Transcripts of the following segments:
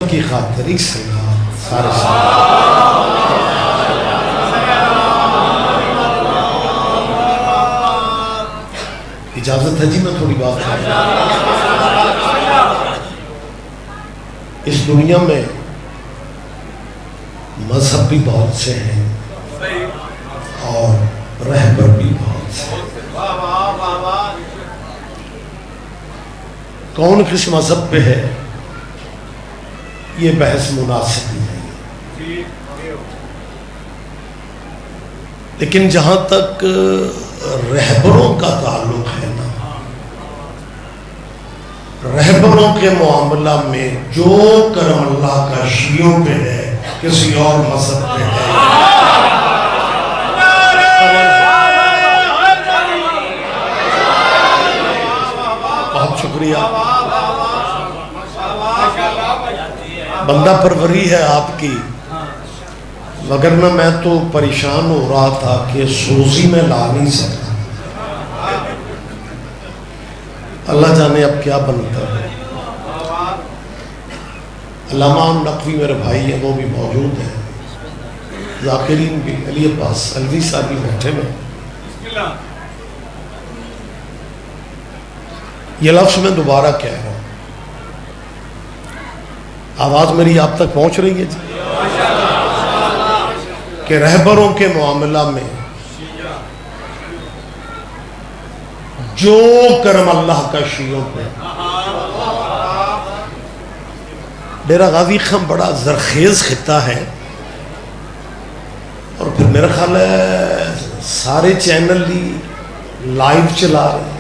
کی خاطر ایک سارے اجازت ہے جی میں تھوڑی بات کروں. اس دنیا میں مذہب بھی بہت سے ہیں اور رہبر بھی بہت سے ہیں. کون کس مذہب پہ ہے یہ بحث مناسب نہیں ہے، لیکن جہاں تک رہبروں کا تعلق ہے نا، رہبروں کے معاملہ میں جو کرم اللہ کا شیعوں پہ ہے کسی اور مذہب پہ ہے. بہت شکریہ. بندہ پروری ہے آپ کی، وگرنہ میں تو پریشان ہو رہا تھا کہ سوزی میں لا نہیں سکتا. اللہ جانے اب کیا بنتا ہے. علامہ نقوی میرے بھائی ہیں، وہ بھی موجود ہیں، ذاکرین بھی، علی عباس الوی صاحب بھی بیٹھے میں. یہ لفظ میں دوبارہ کہہ رہا ہوں، آواز میری آپ تک پہنچ رہی ہے جی؟ کہ رہبروں کے معاملہ میں جو کرم اللہ کا شیعوں پہ. ڈیرہ غازی خان بڑا زرخیز خطہ ہے، اور پھر میرا خیال ہے سارے چینل ہی لائیو چلا رہے ہیں.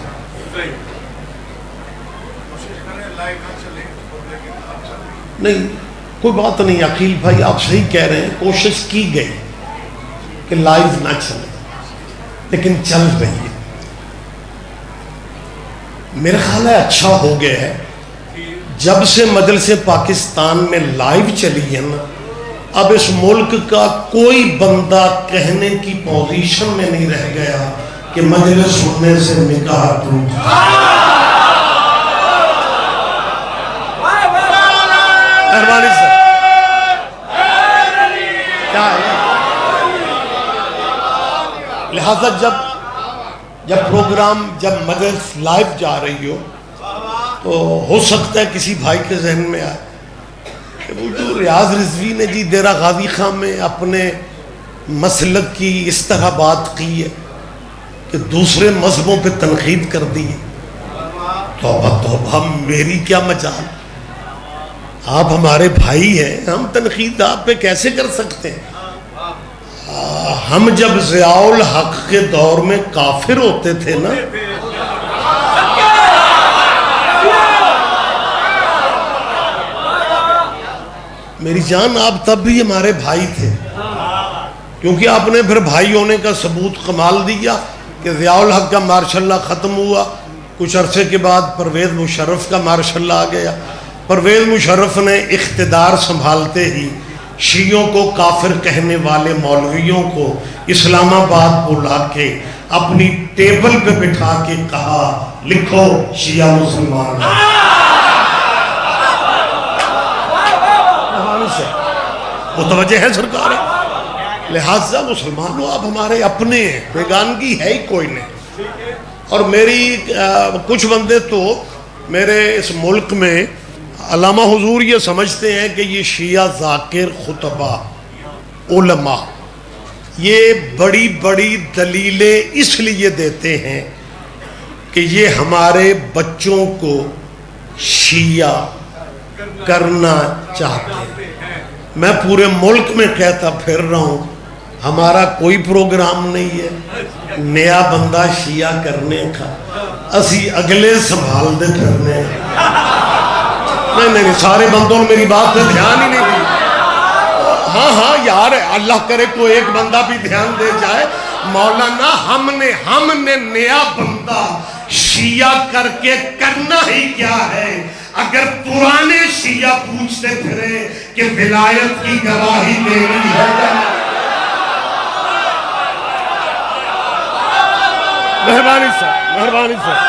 نہیں کوئی بات نہیں عقیل بھائی، آپ صحیح کہہ رہے ہیں، کوشش کی گئی کہ لائیو نہ چلے لیکن چل رہی ہے. میرا خیال ہے اچھا ہو گیا ہے. جب سے مجلس پاکستان میں لائیو چلی ہے نا، اب اس ملک کا کوئی بندہ کہنے کی پوزیشن میں نہیں رہ گیا کہ مجلس سننے سے نکاح ٹوٹ. مہربانی سر کیا ہے، لہذا جب پروگرام جب مجلس لائیو جا رہی ہو تو ہو سکتا ہے کسی بھائی کے ذہن میں آئے کہ وہ جو ریاض رضوی نے جی ڈیرہ غازی خان میں اپنے مسلک کی اس طرح بات کی ہے کہ دوسرے مذہبوں پہ تنقید کر دی ہے. توبہ توبہ، میری کیا مجال، آپ ہمارے بھائی ہیں، ہم تنقید آپ پہ کیسے کر سکتے ہیں؟ ہم جب ضیاء الحق کے دور میں کافر ہوتے تھے نا، میری جان آپ تب بھی ہمارے بھائی تھے، کیونکہ آپ نے پھر بھائی ہونے کا ثبوت کمال دیا کہ ضیاء الحق کا مارشاء اللہ ختم ہوا. کچھ عرصے کے بعد پرویز مشرف کا مارشاء اللہ آ گیا. پرویز مشرف نے اقتدار سنبھالتے ہی شیعوں کو کافر کہنے والے مولویوں کو اسلام آباد بلا کے اپنی ٹیبل پہ بٹھا کے کہا لکھو شیعہ مسلمان. متوجہ ہے سرکار؟ لہذا مسلمانوں آپ ہمارے اپنے ہیں، بیگانگی ہے ہی کوئی نہیں. اور میری کچھ بندے تو میرے اس ملک میں علامہ حضور یہ سمجھتے ہیں کہ یہ شیعہ ذاکر خطبہ علماء یہ بڑی بڑی دلیلیں اس لیے دیتے ہیں کہ یہ ہمارے بچوں کو شیعہ کرنا چاہتے ہیں. میں پورے ملک میں کہتا پھر رہا ہوں، ہمارا کوئی پروگرام نہیں ہے نیا بندہ شیعہ کرنے کا، اسی اگلے سنبھال دے کرنے. نہیں سارے بندوں نے میری بات پہ دھیان ہی نہیں دی. ہاں یار اللہ کرے کوئی ایک بندہ بھی دھیان دے جائے. مولانا ہم نے نیا بندہ شیعہ کر کے کرنا ہی کیا ہے؟ اگر پرانے شیعہ پوچھتے پھرے کہ ولایت کی گواہی لینی ہے. مہربانی صاحب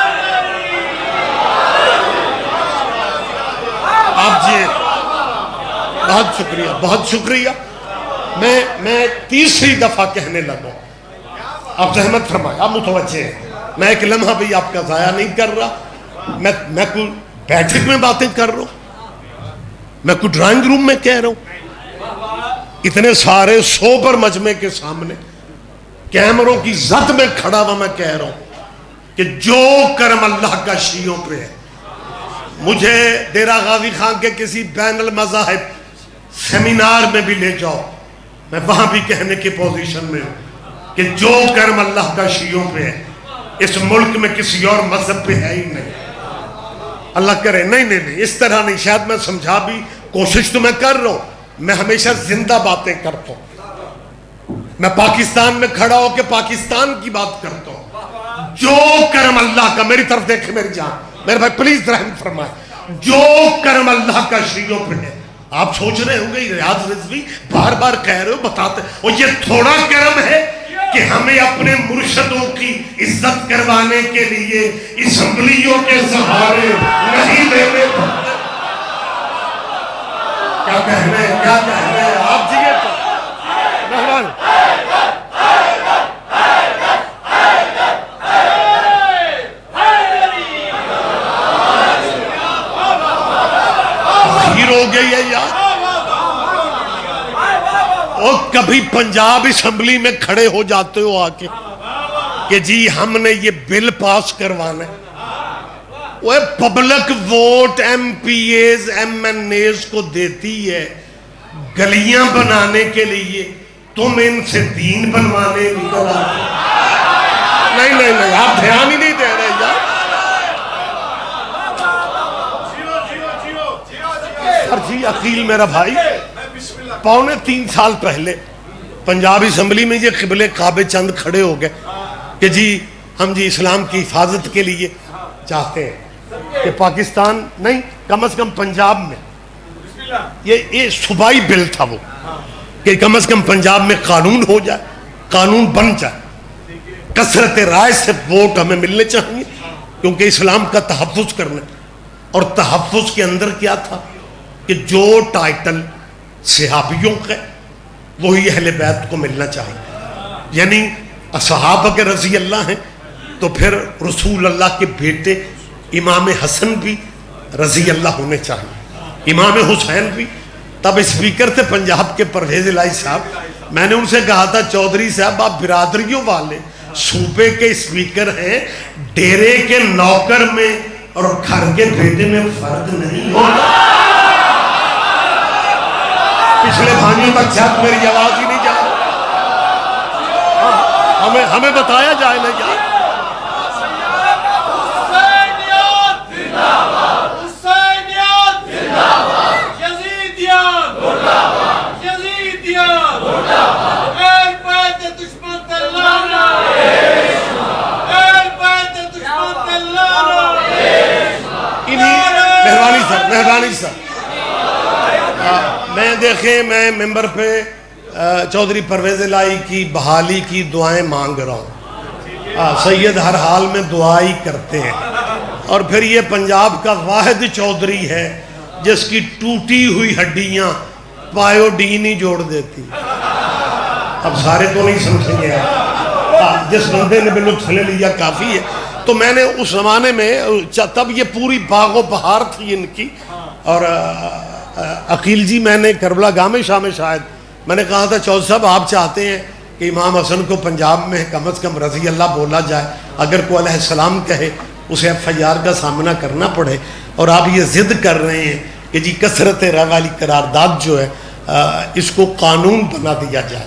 آپ جی بہت شکریہ، بہت شکریہ. میں تیسری دفعہ کہنے لگا، آپ زحمت فرمائے، آپ متوجہ ہیں، میں ایک لمحہ بھی آپ کا ضائع نہیں کر رہا. میں کوئی بیٹھک میں باتیں کر رہا ہوں، میں کوئی ڈرائنگ روم میں کہہ رہا ہوں، اتنے سارے سوبر مجمع کے سامنے کیمروں کی زد میں کھڑا ہوا میں کہہ رہا ہوں کہ جو کرم اللہ کا شیعوں پہ ہے. مجھے ڈیرہ غازی خان کے کسی بین المذاہب سیمینار میں بھی لے جاؤ، میں وہاں بھی کہنے کی پوزیشن میں ہوں کہ جو کرم اللہ کا شیعوں پہ ہے اس ملک میں کسی اور مذہب پہ ہے ہی نہیں. اللہ کرے. نہیں اس طرح نہیں. شاید میں سمجھا بھی، کوشش تو میں کر رہا ہوں، میں ہمیشہ زندہ باتیں کرتا ہوں. میں پاکستان میں کھڑا ہو کے پاکستان کی بات کرتا ہوں. جو کرم اللہ کا، میری طرف دیکھیں میری جان، میرے بھائی پلیز رحم فرمائے، جو کرم اللہ کا شیعوں پہ ہے. آپ سوچ رہے ہوں گے ریاض رضوی بار بار کہہ رہے ہو، بتاتے، اور یہ تھوڑا کرم ہے کہ ہمیں اپنے مرشدوں کی عزت کروانے کے لیے اسمبلیوں کے سہارے نہیں دینے پڑتے. کیا کہنے آپ جیے تو مہربان. ہو گئی ہے یار. اور کبھی پنجاب اسمبلی میں کھڑے ہو جاتے ہو آ کے کہ جی ہم نے یہ بل پاس کروانا ہے. وہ public vote M P As M N As کو دیتی ہے گلیاں بنانے کے لیے، تم ان سے دین بنوانے نکل آتے. نہیں آپ دھیان ہی نہیں دے رہے یار. جی عقیل میرا بھائی 2.25 سال پہلے پنجاب اسمبلی میں یہ قبلِ کعبہ چند کھڑے ہو گئے کہ جی ہم جی اسلام کی حفاظت کے لیے چاہتے ہیں کہ پاکستان نہیں، کم از کم پنجاب میں یہ صوبائی بل تھا وہ، کہ کم از کم پنجاب میں قانون ہو جائے، قانون بن جائے، کثرت رائے سے ووٹ ہمیں ملنے چاہیے کیونکہ اسلام کا تحفظ کرنا. اور تحفظ کے اندر کیا تھا کہ جو ٹائٹل صحابیوں کا وہی اہل بیت کو ملنا چاہیے. یعنی صحابہ کے رضی اللہ ہیں تو پھر رسول اللہ کے بیٹے امام حسن بھی رضی اللہ ہونے چاہیے، امام حسین بھی. تب اسپیکر تھے پنجاب کے پرویز الہی صاحب. میں نے ان سے کہا تھا چودھری صاحب آپ برادریوں والے صوبے کے اسپیکر ہیں، ڈیرے کے نوکر میں اور گھر کے بیٹے میں فرق نہیں ہوتا. پچھلے بھائیوں تک شاید میری آواز ہی نہیں جا رہی. ہمیں بتایا جائے نا یار. مہربانی سر میں دیکھیں میں ممبر پہ چودھری پرویز الہی کی بحالی کی دعائیں مانگ رہا ہوں. سید ہر حال میں دعائی کرتے ہیں اور پھر یہ پنجاب کا واحد چودھری ہے جس کی ٹوٹی ہوئی ہڈیاں پائیوڈین ہی جوڑ دیتی. اب سارے تو نہیں سمجھیں گے، جس بندے نے بھی لطف لے لیا کافی ہے. تو میں نے اس زمانے میں تب یہ پوری باغ و بہار تھی ان کی. اور عقیل جی میں نے کربلا گاہ میں شاید میں نے کہا تھا چودھری صاحب آپ چاہتے ہیں کہ امام حسن کو پنجاب میں کم از کم رضی اللہ بولا جائے، اگر کوئی علیہ السلام کہے اسے FIR کا سامنا کرنا پڑے، اور آپ یہ ضد کر رہے ہیں کہ جی کثرت رائے والی قرارداد جو ہے اس کو قانون بنا دیا جائے.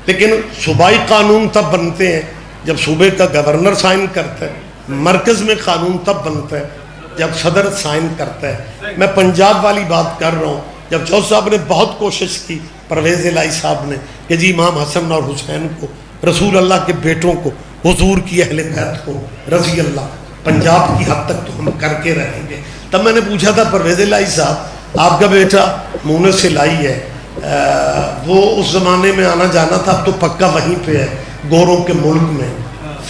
لیکن صوبائی قانون تب بنتے ہیں جب صوبے کا گورنر سائن کرتا ہے، مرکز میں قانون تب بنتا ہے جب صدر سائن کرتا ہے. میں پنجاب والی بات کر رہا ہوں. جب چودھری صاحب نے بہت کوشش کی، پرویز الہی صاحب نے، کہ جی امام حسن اور حسین کو، رسول اللہ کے بیٹوں کو، حضور کی اہل بیت کو رضی اللہ پنجاب کی حد تک تو ہم کر کے رہیں گے. تب میں نے پوچھا تھا پرویز الہی صاحب آپ کا بیٹا مونس الہی ہے، وہ اس زمانے میں آنا جانا تھا، اب تو پکا وہیں پہ ہے گوروں کے ملک میں،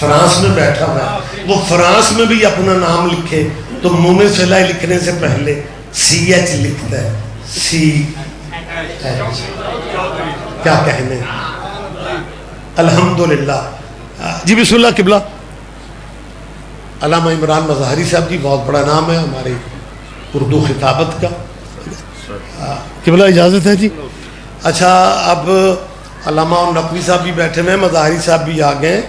فرانس میں بیٹھا ہوا ہے. وہ فرانس میں بھی اپنا نام لکھے تو مونس الہی لکھنے سے پہلے CH لکھتا ہے، کیا کہنے. الحمدللہ. جی بسم اللہ. قبلہ علامہ عمران مظاہری صاحب جی، بہت بڑا نام ہے ہماری اردو خطابت کا. قبلہ اجازت ہے جی. اچھا، اب علامہ نقوی صاحب بھی بیٹھے ہوئے ہیں، مظاہری صاحب بھی آ گئے.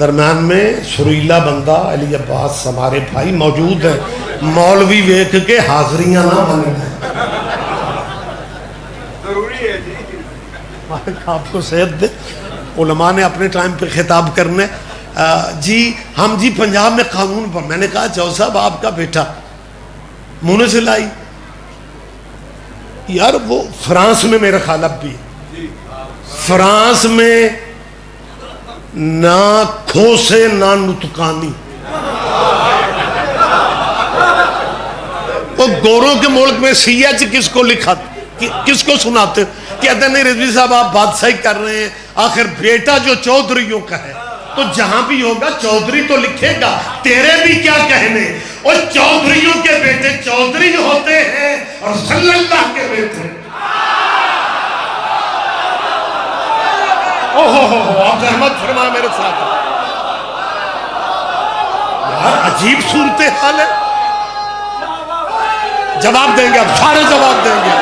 درمیان میں سریلا بندہ علی عباس ہمارے بھائی موجود ہیں. مولوی ویکھ کے حاضریاں نہ بنیں. ضروری ہے جی، آپ کو صحت دے. علماء نے اپنے ٹائم پہ خطاب کرنے. جی ہم جی پنجاب میں قانون پر، میں نے کہا چو صاحب آپ کا بیٹا منہ سے لائی. یار وہ فرانس میں میرا خیال اب بھی، فرانس میں نہ کھوسے نہ نتکانی. وہ گوروں کے ملک میں سی ایچ کس کو لکھا، کس کو سناتے؟ کہتے ہیں نہیں رضوی صاحب آپ بادشاہی کر رہے ہیں، آخر بیٹا جو چودھریوں کا ہے تو جہاں بھی ہوگا چودھری تو لکھے گا. تیرے بھی کیا کہنے، اور چودھریوں کے بیٹے چودھری ہوتے ہیں اور صلی اللہ کے بیٹے. آپ رحمت فرما میرے ساتھ. یار عجیب صورتحال ہے. جواب دیں گے، اب سارے جواب دیں گے.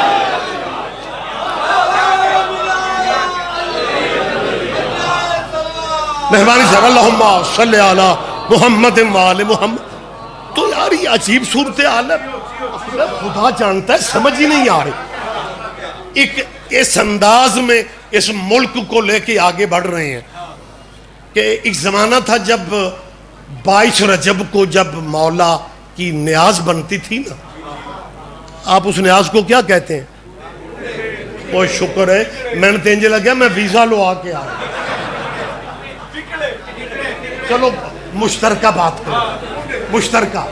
مہربانی سے اللہم صلی علی محمد وآل محمد. تو یار یہ عجیب صورتحال ہے. خدا جانتا ہے سمجھ ہی نہیں آ رہی. ایک اس انداز میں اس ملک کو لے کے آگے بڑھ رہے ہیں کہ ایک زمانہ تھا جب 22 رجب کو جب مولا کی نیاز بنتی تھی نا، آپ اس نیاز کو کیا کہتے ہیں؟ وہ شکر ہے میں نے تینجے لگیا میں ویزا لو آ کے آیا. چلو مشترکہ بات کرو. مشترکہ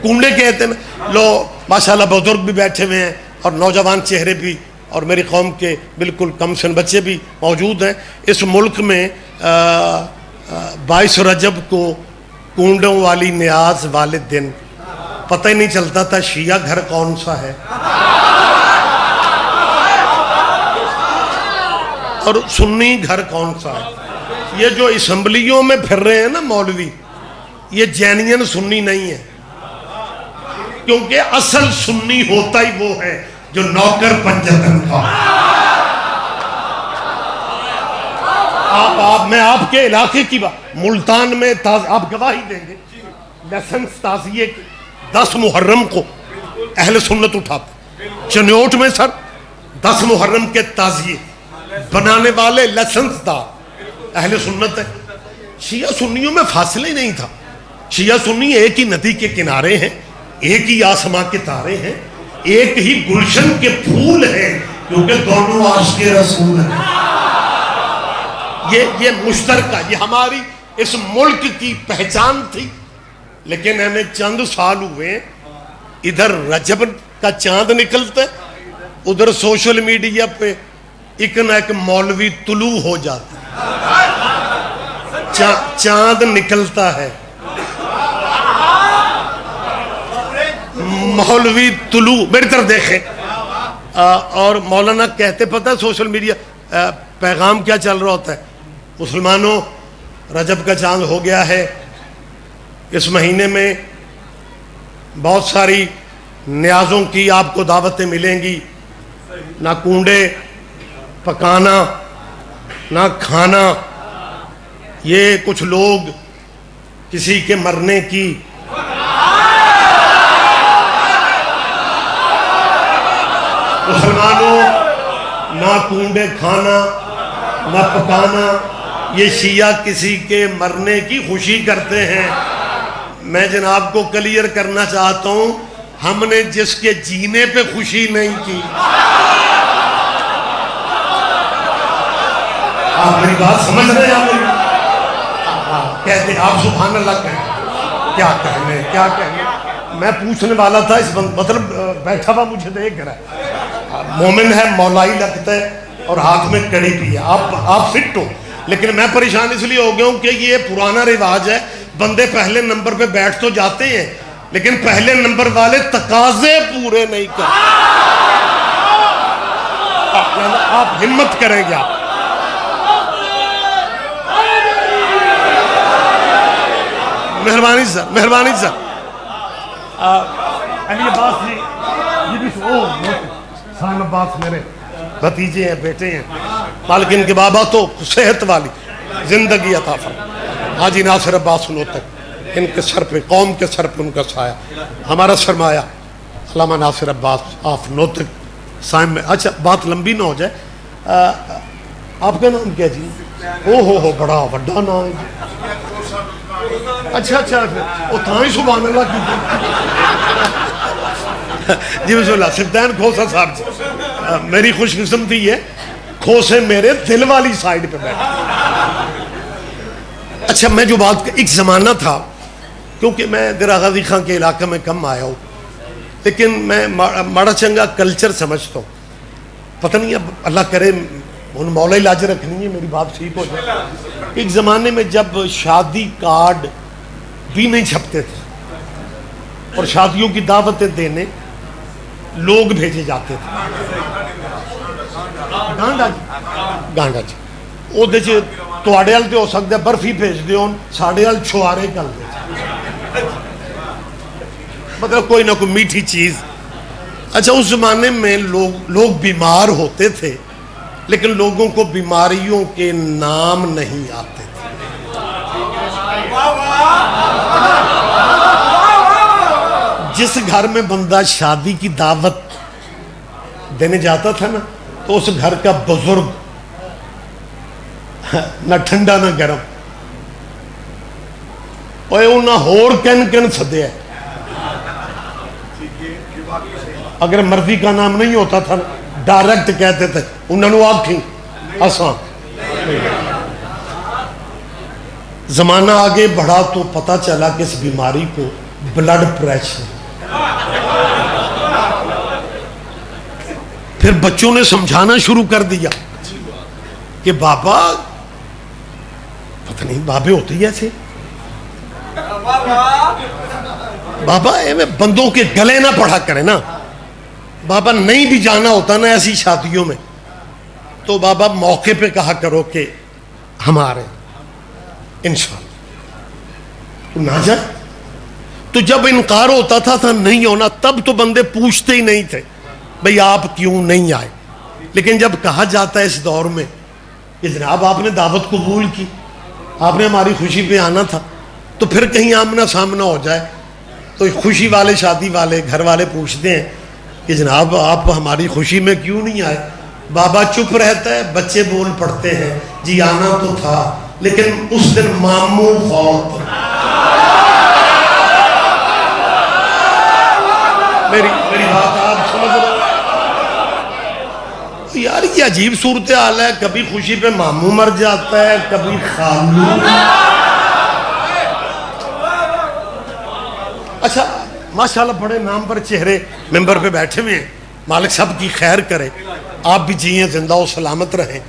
کنڈے کہتے ہیں. لو ماشاءاللہ بزرگ بھی بیٹھے ہوئے ہیں اور نوجوان چہرے بھی، اور میری قوم کے بالکل کم سن بچے بھی موجود ہیں. اس ملک میں 22 رجب کو کنڈوں والی نیاز والے دن پتہ ہی نہیں چلتا تھا شیعہ گھر کون سا ہے اور سنی گھر کون سا ہے. یہ جو اسمبلیوں میں پھر رہے ہیں نا مولوی، یہ جینین سنی نہیں ہے، کیونکہ اصل سنی ہوتا ہی وہ ہے جو نوکر پنجتن کا. میں آپ کے علاقے کی بات، ملتان میں آپ گواہی دیں گے، لیسنس تعزیے 10 محرم کو اہل سنت اٹھاتے. چنیوٹ میں سر 10 محرم کے تعزیے بنانے والے لیسنس دار اہل سنت ہے. شیعہ سنیوں میں فاصلہ ہی نہیں تھا. شیعہ سنی ایک ہی ندی کے کنارے ہیں، ایک ہی آسماں کے تارے ہیں، ایک ہی گلشن کے پھول ہیں، کیونکہ دونوں عاشق رسول ہیں. یہ مشترکہ، یہ ہماری اس ملک کی پہچان تھی. لیکن ہمیں چند سال ہوئے ادھر رجب کا چاند نکلتا ہے، ادھر سوشل میڈیا پہ ایک نہ ایک مولوی طلوع ہو جاتا ہے. چاند نکلتا ہے، مولوی طلوع. میری طرف دیکھیں. اور مولانا کہتے پتہ سوشل میڈیا پیغام کیا چل رہا ہوتا ہے؟ مسلمانوں رجب کا چاند ہو گیا ہے، اس مہینے میں بہت ساری نیازوں کی آپ کو دعوتیں ملیں گی، نہ کنڈے پکانا نہ کھانا. یہ کچھ لوگ کسی کے مرنے کی مسلمانوں نہ کنڈے کھانا نہ پکانا، یہ شیعہ کسی کے مرنے کی خوشی کرتے ہیں. میں جناب کو کلیئر کرنا چاہتا ہوں، ہم نے جس کے جینے پہ خوشی نہیں کی. آپ میری بات سمجھ رہے ہیں؟ کہتے آپ سبحان اللہ کہیں، کیا کہنے کیا کہنے. میں پوچھنے والا تھا اس مطلب بیٹھا ہوا مجھے دیکھ رہا ہے، مومن ہے، مولائی لگتا ہے اور ہاتھ میں کڑی بھی ہے، آپ فٹ ہو. لیکن میں پریشان اس لیے ہو گیا ہوں کہ یہ پرانا رواج ہے، بندے پہلے نمبر پہ بیٹھ تو جاتے ہیں لیکن پہلے نمبر والے تقاضے پورے نہیں کرتے. آپ ہمت کریں گے. آپ مہربانی سر، مہربانی سر. علی عباس جی، یہ بھی سائم عباس میرے بھتیجے ہیں، بیٹے ہیں، مالک ان کے بابا تو صحت والی زندگی عطا فرمائے. حاجی ناصر عباس نوتک، ان کے سر پہ، قوم کے سر پہ ان کا سایہ. ہمارا سرمایہ علامہ ناصر عباس آف نوتک سائم میں. اچھا بات لمبی نہ ہو جائے، آپ کا نام کیا جی؟ ہو بڑا وڈا نام ہے. اچھا وہ تھا ہی سبحان اللہ کی. جی بسم اللہ. سلطان کھوسا صاحب جی، میری خوش قسمتی یہ کھوسے میرے دل والی سائیڈ پہ بیٹھے. اچھا میں جو بات، ایک زمانہ تھا، کیونکہ میں درا غازی خان کے علاقے میں کم آیا ہوں، لیکن میں ماڑا چنگا کلچر سمجھتا ہوں. پتہ نہیں اب اللہ کرے ان مولا علاج رکھنی ہے میری بات ٹھیک ہو جائے. ایک زمانے میں جب شادی کارڈ بھی نہیں چھپتے تھے اور شادیوں کی دعوتیں دینے لوگ بھیجے جاتے تھے. گانڈا جی وہ تواڈے وال تے ہو سکتا ہے برفی بھیج دیو، ساڈے وال چھوارے کر دے، مطلب کوئی نہ کوئی میٹھی چیز. اچھا اس زمانے میں لوگ بیمار ہوتے تھے، لیکن لوگوں کو بیماریوں کے نام نہیں آتے تھے. جس گھر میں بندہ شادی کی دعوت دینے جاتا تھا نا، تو اس گھر کا بزرگ نہ ٹھنڈا نہ گرم، اوے انہاں ہور کن سدیا. اگر مرضی کا نام نہیں ہوتا تھا ڈائریکٹ کہتے تھے انہوں نے آکھیں آسان. زمانہ آگے بڑھا تو پتہ چلا کہ اس بیماری کو بلڈ پریشر. پھر بچوں نے سمجھانا شروع کر دیا کہ بابا پتہ نہیں بابے ہوتے ہی ایسے، بابا بندوں کے گلے نہ پڑھا کرے نا. بابا نہیں بھی جانا ہوتا نا ایسی شادیوں میں تو بابا موقع پہ کہا کرو کہ ہمارے انشاءاللہ تو نہ جائے. تو جب انکار ہوتا تھا نہیں ہونا، تب تو بندے پوچھتے ہی نہیں تھے بھئی آپ کیوں نہیں آئے. لیکن جب کہا جاتا ہے اس دور میں کہ جناب آپ نے دعوت قبول کی، آپ نے ہماری خوشی پہ آنا تھا، تو پھر کہیں آمنا سامنا ہو جائے تو خوشی والے، شادی والے، گھر والے پوچھتے ہیں کہ جناب آپ ہماری خوشی میں کیوں نہیں آئے. بابا چپ رہتا ہے، بچے بول پڑتے ہیں جی آنا تو تھا لیکن اس دن ماموں فوت. میری بات آپ سمجھ رہے یار، یہ عجیب صورتحال ہے. کبھی خوشی پہ ماموں مر جاتا ہے، کبھی خالو. اچھا ماشاءاللہ بڑے نام پر چہرے ممبر پہ بیٹھے ہوئے ہیں. مالک سب کی خیر کرے، آپ بھی جیئیں، زندہ و سلامت رہیں.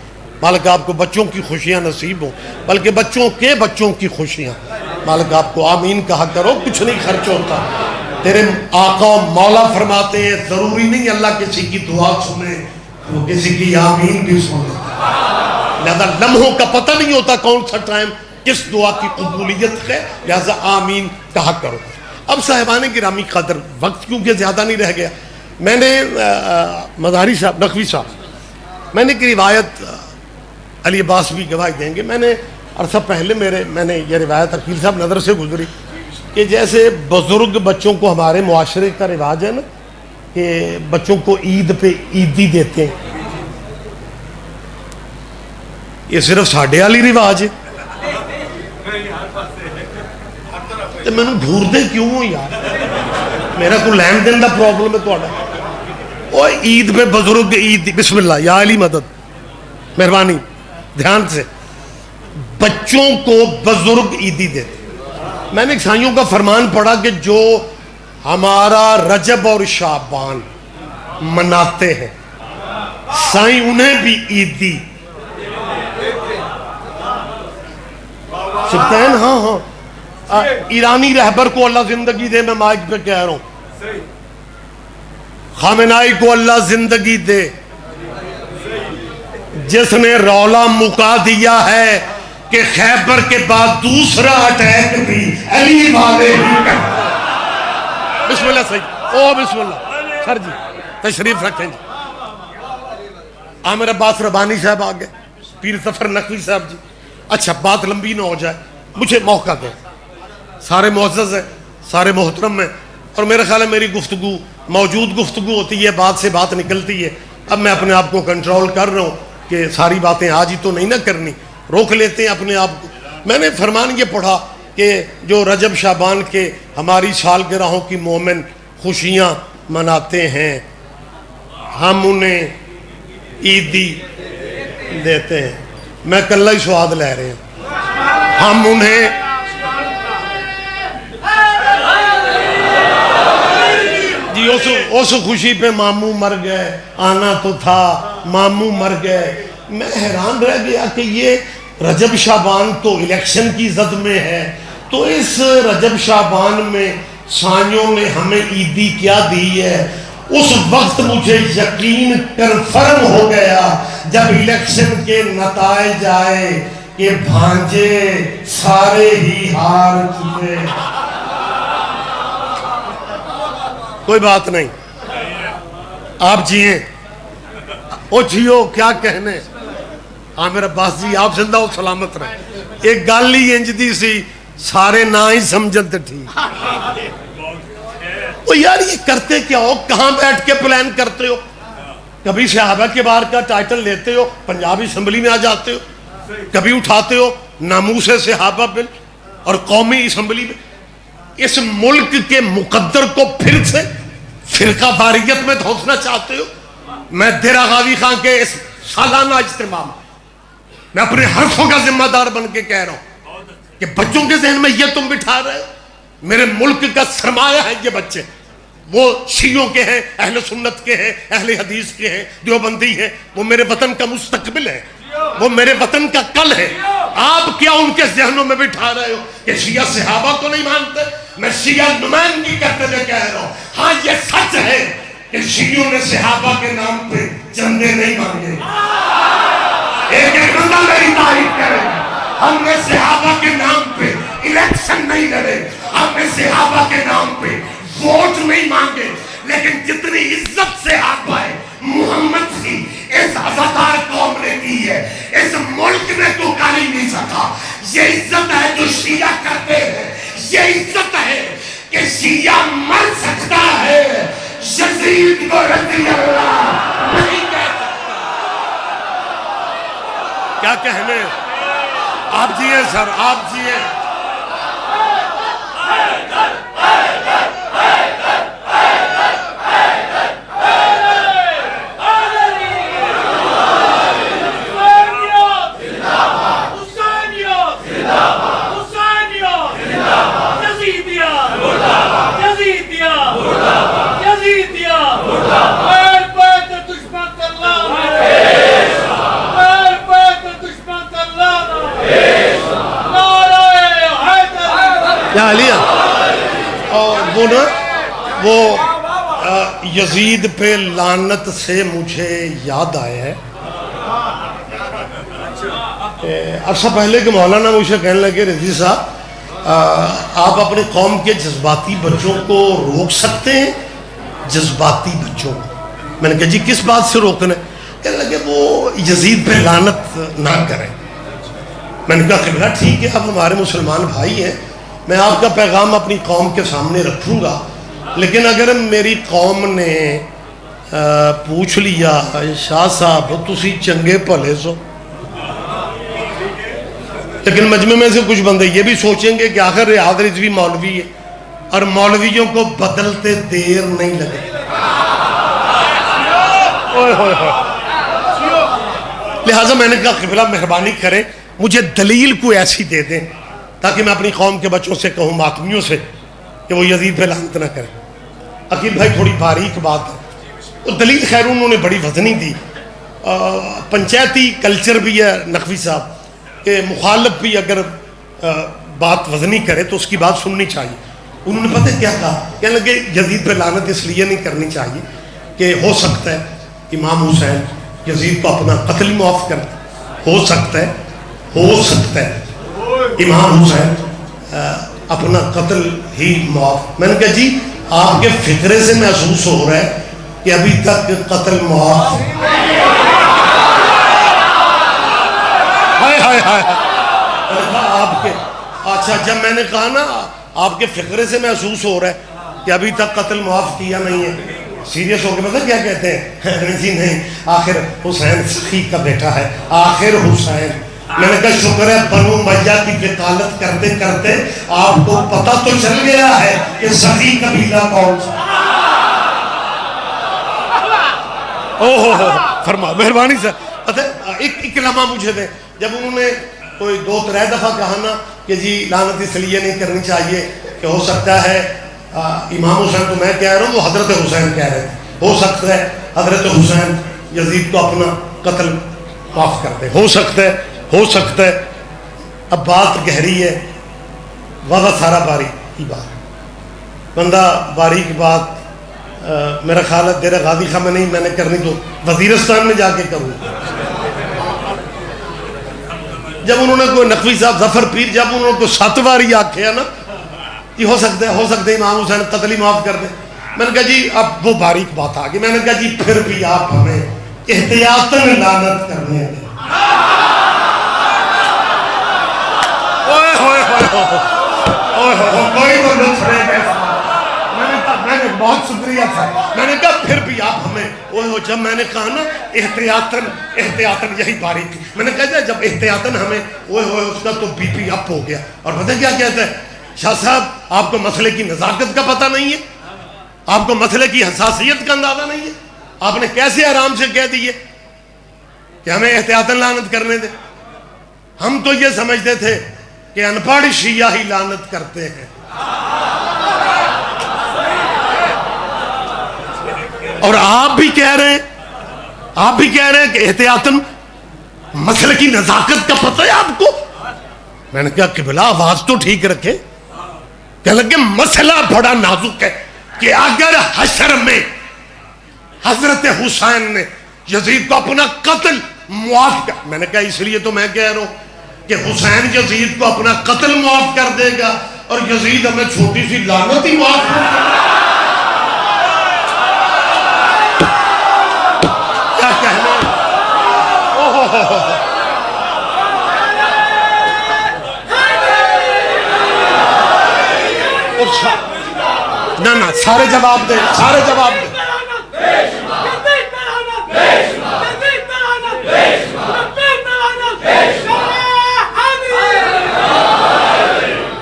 مالک آپ کو بچوں کی خوشیاں نصیب ہوں، بلکہ بچوں کی خوشیاں. مالک آپ کو آمین کہا کرو. کچھ نہیں خرچ ہوتا. تیرے آقا و مولا فرماتے ہیں ضروری نہیں اللہ کسی کی دعا سنے، وہ کسی کی آمین بھی سنے. لہذا لمحوں کا پتہ نہیں ہوتا کون سا ٹائم کس دعا کی قبولیت ہے، لہذا آمین کہا کرو. اب صاحبان گرامی قدر، وقت کیونکہ زیادہ نہیں رہ گیا، میں نے مداری صاحب، نقوی صاحب، میں نے ایک روایت، علی عباس بھی گواہی دیں گے، میں نے عرصہ پہلے میں نے یہ روایت عقیل صاحب نظر سے گزری کہ جیسے بزرگ بچوں کو، ہمارے معاشرے کا رواج ہے نا کہ بچوں کو عید پہ عیدی دیتے ہیں، یہ صرف ساڈے والی رواج ہے. تو میں نے گھور دے کیوں ہوں یار، میرا کوئی لین دین دا پرابلم ہے تھوڑا. او عید پہ بزرگ عید، بسم اللہ یا علی مدد، مہربانی دھیان سے، بچوں کو بزرگ عیدی دیتے. میں نے عیسائیوں کا فرمان پڑھا کہ جو ہمارا رجب اور شعبان مناتے ہیں سائیں انہیں بھی عیدی. سبتین ہاں ایرانی رہبر کو اللہ زندگی دے، میں مائک پہ کہہ رہا ہوں، خامنائی کو اللہ زندگی دے، جس نے رولا مکا دیا ہے کہ خیبر کے بعد دوسرا اٹیک بھی علی والے ہی کرتے. بسم اللہ صحیح. او بسم اللہ سر جی تشریف رکھیں جی. عامر عباس ربانی صاحب آگئے, پیر ظفر نقوی صاحب جی. اچھا بات لمبی نہ ہو جائے, مجھے موقع دیں. سارے معزز ہیں, سارے محترم ہیں, اور میرا خیال ہے میری گفتگو موجود گفتگو ہوتی ہے, بات سے بات نکلتی ہے. اب میں اپنے آپ کو کنٹرول کر رہا ہوں کہ ساری باتیں آج ہی تو نہیں نہ کرنی, روک لیتے ہیں اپنے آپ کو. میں نے فرمان یہ پڑھا کہ جو رجب شعبان کے ہماری سالگرہوں کی مومن خوشیاں مناتے ہیں, ہم انہیں عیدی دیتے ہیں. میں کل ہی سواد لے رہے ہیں. ہم انہیں جی اس خوشی پہ ماموں مر گئے, آنا تو تھا ماموں مر گئے. میں حیران رہ گیا کہ یہ رجب شعبان تو الیکشن کی زد میں ہے, تو اس رجب شعبان میں سائیوں نے ہمیں عیدی کیا دی ہے. اس وقت مجھے یقین کنفرم ہو گیا جب الیکشن کے نتائج آئے کہ بھانجے سارے ہی ہار چکے. کوئی بات نہیں, آپ جیئیں. او جیو کیا کہنے. عامر عباس جی آپ زندہ و سلامت رہے. ایک گل ہی انج دی سی, سارے نہ ہی سمجھتے ٹھیک. او یار یہ کرتے کیا ہو, کہاں بیٹھ کے پلان کرتے ہو؟ کبھی صحابہ کے بار کا ٹائٹل لیتے ہو, پنجاب اسمبلی میں آ جاتے ہو, کبھی اٹھاتے ہو ناموس صحابہ بل, اور قومی اسمبلی میں اس ملک کے مقدر کو پھر سے فرقہ واریت میں دھوسنا چاہتے ہو. میں دیرہ غاوی خان کے اس سالانہ اجتماع میں اپنے حرفوں کا ذمہ دار بن کے کہہ رہا ہوں کہ بچوں کے ذہن میں یہ تم بٹھا رہے ہو. میرے ملک کا سرمایہ ہے یہ بچے, وہ شیعوں کے ہیں, اہل سنت کے ہیں, اہل حدیث کے ہیں, دیوبندی ہیں. وہ میرے وطن کا مستقبل ہے, وہ میرے وطن کا کل ہے. آپ کیا ان کے ذہنوں میں بٹھا رہے ہو کہ شیعہ صحابہ کو نہیں مانتے؟ میں شیعہ نمائندگی کرتے ہوئے کہہ رہا ہوں, ہاں یہ سچ ہے کہ شیعوں نے صحابہ کے نام پہ چندے نہیں مانگے. ایک ایک بندہ میری تعریف کرے. ہم نے صحابہ کے نام پہ الیکشن نہیں لڑے, ہم نے صحابہ کے نام پہ ووٹ نہیں مانگے, لیکن جتنی عزت صحابہ محمد کی اس عزتار قوم نے کی ہے, اس ملک میں تو کر ہی نہیں سکا. یہ عزت ہے جو شیعہ کرتے ہیں, یہ عزت ہے کہ شیعہ مر سکتا ہے, یزید کو رضی اللہ نہیں کہہ سکتا. کیا کہنے. آپ جیئے سر, آپ جیئے. وہ یزید پہ لعنت سے مجھے یاد آیا ہے. عرصہ پہلے کہ مولانا مجھے کہنے لگے رضی صاحب آپ اپنی قوم کے جذباتی بچوں کو روک سکتے ہیں؟ جذباتی بچوں کو. میں نے کہا جی کس بات سے روکنا ہے؟ کہنے لگے وہ یزید پہ لعنت نہ کریں. میں نے کہا قبلہ ٹھیک ہے, آپ ہمارے مسلمان بھائی ہیں, میں آپ کا پیغام اپنی قوم کے سامنے رکھوں گا, لیکن اگر میری قوم نے پوچھ لیا شاہ صاحب تسی چنگے بھلے سو, لیکن مجمع میں سے کچھ بندے یہ بھی سوچیں گے کہ آخر ریاض رضوی مولوی ہے اور مولویوں کو بدلتے دیر نہیں لگے. لہٰذا میں نے کہا قبلہ مہربانی کریں مجھے دلیل کوئی ایسی دے دیں تاکہ میں اپنی قوم کے بچوں سے کہوں, ماتمیوں سے, کہ وہ یزید پہ لعنت نہ کریں. عقیل بھائی تھوڑی باریک بات ہے, وہ دلیل خیر انہوں نے بڑی وزنی دی. پنچایتی کلچر بھی ہے نقوی صاحب کہ مخالف بھی اگر بات وزنی کرے تو اس کی بات سننی چاہیے. انہوں نے پتہ کیا کہا, کہنے لگے یزید پہ لعنت اس لیے نہیں کرنی چاہیے کہ ہو سکتا ہے امام حسین یزید کو اپنا قتل معاف کر دے. ہو سکتا ہے، ہو سکتا ہے امام حسین اپنا قتل ہی معاف. میں نے کہا جی آپ کے فکرے سے محسوس ہو رہا ہے کہ ابھی تک قتل معاف. آپ کے اچھا جب میں نے کہا نا آپ کے فکرے سے محسوس ہو رہا ہے کہ ابھی تک قتل معاف کیا نہیں ہے، سیریس ہو کے پتہ کیا کہتے ہیں؟ جی نہیں، آخر حسین سخی کا بیٹا ہے، آخر حسین. میں نے کہا شکر ہے بنو امیہ کی وکالت کرتے کرتے آپ کو پتہ تو چل گیا ہے کہ سخی قبیلہ کون سا. فرما مہربانی سر. پتہ ایک لمحہ مجھے دیں، جب انہوں نے کوئی 2-3 دفعہ کہا نا کہ جی لعنت اس لیے نہیں کرنی چاہیے کہ ہو سکتا ہے امام حسین تو میں کہہ رہا ہوں، وہ حضرت حسین کہہ رہے تھے، ہو سکتا ہے حضرت حسین یزید کو اپنا قتل معاف کر دے، ہو سکتا ہے، ہو سکتا ہے. اب بات گہری ہے، وضع سارا باریک کی بات، بندہ باریک بات میرا خیال ہے دیر غازی خواہ میں نہیں، میں نے کرنی تو وزیرستان میں جا کے کروں. جب انہوں نے کوئی نقوی صاحب ظفر پیر جب انہوں نے کوئی 7 باری آکھیا نا کہ ہو سکتا ہے امام حسین قتل ہی معاف کر دیں، میں نے کہا جی اب وہ باریک بات آ گئی. میں نے کہا جی پھر بھی آپ ہمیں احتیاطاً لعنت کرنے دیں. کوئی تو لطف نہیں ہے. میں نے بہت شکریہ تھا. میں نے کہا پھر بھی آپ ہمیں جب میں نے کہا نا احتیاطاً یہی باریک، میں نے کہا جب احتیاطاً ہمیں اس کا تو بی پی اپ ہو گیا. اور پتہ کیا کہتا ہے شاہ صاحب، آپ کو مسئلے کی نزاکت کا پتہ نہیں ہے، آپ کو مسئلے کی حساسیت کا اندازہ نہیں ہے. آپ نے کیسے آرام سے کہہ دیے کہ ہمیں احتیاطاً لعنت کرنے دیں. ہم تو یہ سمجھتے تھے کہ ان پڑھ شیعہ ہی لعنت کرتے ہیں، اور آپ بھی کہہ رہے ہیں کہ احتیاطاً مسئلے کی نزاکت کا پتہ ہے آپ کو. میں نے کہا قبلہ آواز تو ٹھیک رکھے. کہ لگے مسئلہ بڑا نازک ہے کہ اگر حشر میں حضرت حسین نے یزید کو اپنا قتل معاف کر، میں نے کہا اس لیے تو میں کہہ رہا ہوں کہ حسین یزید کو اپنا قتل معاف کر دے گا اور یزید ہمیں چھوٹی سی لعنت ہی معاف کر دے گا. کیا کہنا نہ سارے جواب دیں، سارے جواب دیں.